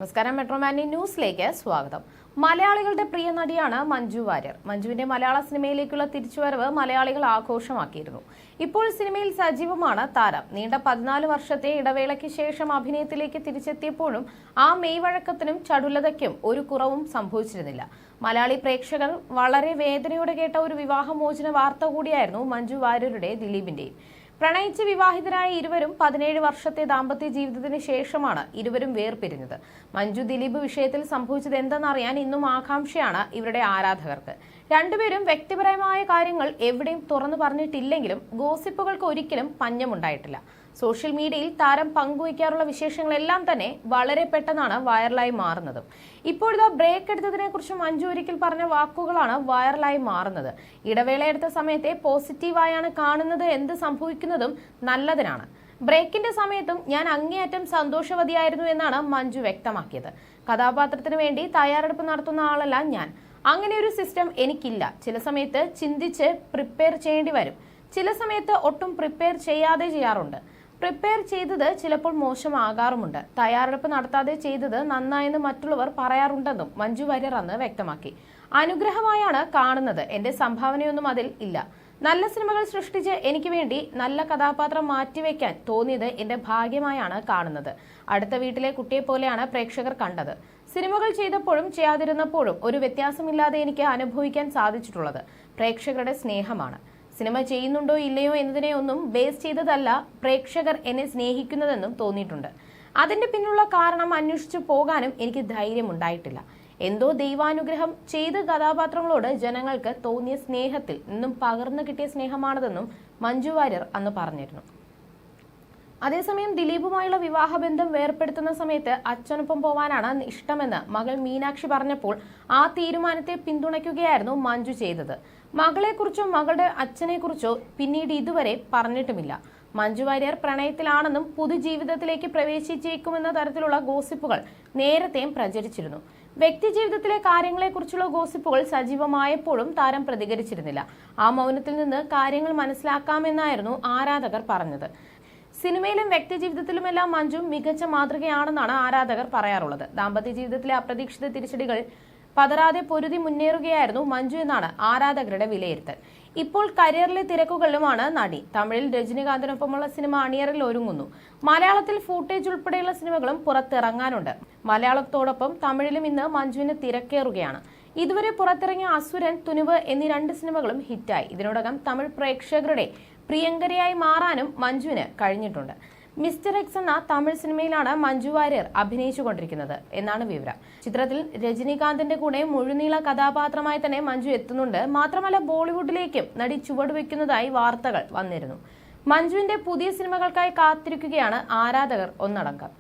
നമസ്കാരം. മെട്രോമാനി ന്യൂസിലേക്ക് സ്വാഗതം. മലയാളികളുടെ പ്രിയ നടിയാണ് മഞ്ജു വാര്യർ. മഞ്ജുവിന്റെ മലയാള സിനിമയിലേക്കുള്ള തിരിച്ചുവരവ് മലയാളികൾ ആഘോഷമാക്കിയിരുന്നു. ഇപ്പോൾ സിനിമയിൽ സജീവമാണ് താരം. നീണ്ട 14 വർഷത്തെ ഇടവേളയ്ക്ക് ശേഷം അഭിനയത്തിലേക്ക് തിരിച്ചെത്തിയപ്പോഴും ആ മെയ്വഴക്കത്തിനും ചടുലതയ്ക്കും ഒരു കുറവും സംഭവിച്ചിരുന്നില്ല. മലയാളി പ്രേക്ഷകർ വളരെ വേദനയോടെ കേട്ട ഒരു വിവാഹമോചന വാർത്ത കൂടിയായിരുന്നു മഞ്ജു വാര്യരുടെ ദിലീപിന്റെയും. പ്രണയിച്ച് വിവാഹിതരായ ഇരുവരും 17 വർഷത്തെ ദാമ്പത്യ ജീവിതത്തിന് ശേഷമാണ് ഇരുവരും വേർപിരിഞ്ഞത്. മഞ്ജു ദിലീപ് വിഷയത്തിൽ സംഭവിച്ചത് എന്തെന്നറിയാൻ ഇന്നും ആകാംക്ഷയാണ് ഇവരുടെ ആരാധകർക്ക്. രണ്ടുപേരും വ്യക്തിപരമായ കാര്യങ്ങൾ എവിടെയും തുറന്നു പറഞ്ഞിട്ടില്ലെങ്കിലും ഗോസിപ്പുകൾക്ക് ഒരിക്കലും പഞ്ഞമുണ്ടായിട്ടില്ല. സോഷ്യൽ മീഡിയയിൽ താരം പങ്കുവയ്ക്കാറുള്ള വിശേഷങ്ങളെല്ലാം തന്നെ വളരെ പെട്ടെന്നാണ് വൈറലായി മാറുന്നത്. ഇപ്പോഴത്തെ ബ്രേക്ക് എടുത്തതിനെ കുറിച്ച് മഞ്ജു ഒരിക്കൽ പറഞ്ഞ വാക്കുകളാണ് വൈറലായി മാറുന്നത്. ഇടവേള എടുത്ത സമയത്തെ പോസിറ്റീവായാണ് കാണുന്നത്. എന്ത് സംഭവിക്കുന്നതും നല്ലതിനാണ്. ബ്രേക്കിന്റെ സമയത്തും ഞാൻ അങ്ങേയറ്റം സന്തോഷവതിയായിരുന്നു എന്നാണ് മഞ്ജു വ്യക്തമാക്കിയത്. കഥാപാത്രത്തിന് വേണ്ടി തയ്യാറെടുപ്പ് നടത്തുന്ന ആളല്ല ഞാൻ. അങ്ങനെ ഒരു സിസ്റ്റം എനിക്കില്ല. ചില സമയത്ത് ചിന്തിച്ച് പ്രിപ്പയർ ചെയ്യേണ്ടി വരും. ചില സമയത്ത് ഒട്ടും പ്രിപ്പയർ ചെയ്യാതെ ചെയ്യാറുണ്ട്. പ്രിപ്പയർ ചെയ്തത് ചിലപ്പോൾ മോശമാകാറുമുണ്ട്. തയ്യാറെടുപ്പ് നടത്താതെ ചെയ്തത് നന്നായെന്ന് മറ്റുള്ളവർ പറയാറുണ്ടെന്നും മഞ്ജു വാര്യർ അന്ന് വ്യക്തമാക്കി. അനുഗ്രഹമായാണ് കാണുന്നത്. എന്റെ സംഭാവനയൊന്നും അതിൽ ഇല്ല. നല്ല സിനിമകൾ സൃഷ്ടിച്ച് എനിക്ക് വേണ്ടി നല്ല കഥാപാത്രം മാറ്റിവെക്കാൻ തോന്നിയത് എന്റെ ഭാഗ്യമായാണ് കാണുന്നത്. അടുത്ത വീട്ടിലെ കുട്ടിയെ പോലെയാണ് പ്രേക്ഷകർ കണ്ടത്. സിനിമകൾ ചെയ്തപ്പോഴും ചെയ്യാതിരുന്നപ്പോഴും ഒരു വ്യത്യാസമില്ലാതെ എനിക്ക് അനുഭവിക്കാൻ സാധിച്ചിട്ടുള്ളത് പ്രേക്ഷകരുടെ സ്നേഹമാണ്. സിനിമ ചെയ്യുന്നുണ്ടോ ഇല്ലയോ എന്നതിനെ ഒന്നും ബേസ് ചെയ്തതല്ല പ്രേക്ഷകർ എന്നെ സ്നേഹിക്കുന്നതെന്നും തോന്നിയിട്ടുണ്ട്. അതിന്റെ പിന്നിലുള്ള കാരണം അന്വേഷിച്ചു പോകാനും എനിക്ക് ധൈര്യമുണ്ടായിട്ടില്ല. എന്തോ ദൈവാനുഗ്രഹം ചെയ്ത കഥാപാത്രങ്ങളോട് ജനങ്ങൾക്ക് തോന്നിയ സ്നേഹത്തിൽ നിന്നും പകർന്നു കിട്ടിയ സ്നേഹമാണതെന്നും മഞ്ജു വാര്യർ അന്ന് പറഞ്ഞിരുന്നു. അതേസമയം ദിലീപുമായുള്ള വിവാഹബന്ധം വേർപ്പെടുത്തുന്ന സമയത്ത് അച്ഛനൊപ്പം പോവാനാണ് ഇഷ്ടമെന്ന് മകൾ മീനാക്ഷി പറഞ്ഞപ്പോൾ ആ തീരുമാനത്തെ പിന്തുണയ്ക്കുകയായിരുന്നു മഞ്ജു ചെയ്തത്. മകളെക്കുറിച്ചോ മകളുടെ അച്ഛനെക്കുറിച്ചോ പിന്നീട് ഇതുവരെ പറഞ്ഞിട്ടുമില്ല. മഞ്ജു വാര്യർ പ്രണയത്തിലാണെന്നും പൊതുജീവിതത്തിലേക്ക് പ്രവേശിച്ചേക്കുമെന്ന തരത്തിലുള്ള ഗോസിപ്പുകൾ നേരത്തെയും പ്രചരിച്ചിരുന്നു. വ്യക്തിജീവിതത്തിലെ കാര്യങ്ങളെക്കുറിച്ചുള്ള ഗോസിപ്പുകൾ സജീവമായപ്പോഴും താരം പ്രതികരിച്ചിരുന്നില്ല. ആ മൗനത്തിൽ നിന്ന് കാര്യങ്ങൾ മനസ്സിലാക്കാമെന്നായിരുന്നു ആരാധകർ പറഞ്ഞത്. സിനിമയിലും വ്യക്തിജീവിതത്തിലുമെല്ലാം മഞ്ജു മികച്ച മാതൃകയാണെന്നാണ് ആരാധകർ പറയാറുള്ളത്. ദാമ്പത്യ ജീവിതത്തിലെ അപ്രതീക്ഷിത തിരിച്ചടികൾ പതറാതെ പൊരുതി മുന്നേറുകയായിരുന്നു മഞ്ജു എന്നാണ് ആരാധകരുടെ വിലയിരുത്തൽ. ഇപ്പോൾ കരിയറിലെ തിരക്കുകളിലുമാണ് നടി. തമിഴിൽ രജനികാന്തിനൊപ്പമുള്ള സിനിമ അണിയറിൽ ഒരുങ്ങുന്നു. മലയാളത്തിൽ ഫൂട്ടേജ് ഉൾപ്പെടെയുള്ള സിനിമകളും പുറത്തിറങ്ങാനുണ്ട്. മലയാളത്തോടൊപ്പം തമിഴിലും ഇന്ന് മഞ്ജുവിന് തിരക്കേറുകയാണ്. ഇതുവരെ പുറത്തിറങ്ങിയ അസുരൻ, തുനുവ് എന്നീ 2 സിനിമകളും ഹിറ്റായി. ഇതിനോടകം തമിഴ് പ്രേക്ഷകരുടെ പ്രിയങ്കരിയായി മാറാനും മഞ്ജുവിന് കഴിഞ്ഞിട്ടുണ്ട്. മിസ്റ്റർ എക്സ് എന്ന തമിഴ് സിനിമയിലാണ് മഞ്ജു വാര്യർ അഭിനയിച്ചുകൊണ്ടിരിക്കുന്നത് എന്നാണ് വിവരം. ചിത്രത്തിൽ രജനികാന്തിന്റെ കൂടെ മുഴുനീള കഥാപാത്രമായി തന്നെ മഞ്ജു എത്തുന്നുണ്ട്. മാത്രമല്ല ബോളിവുഡിലേക്കും നടി ചുവടുവെക്കുന്നതായി വാർത്തകൾ വന്നിരുന്നു. മഞ്ജുവിന്റെ പുതിയ സിനിമകൾക്കായി കാത്തിരിക്കുകയാണ് ആരാധകർ ഒന്നടങ്കം.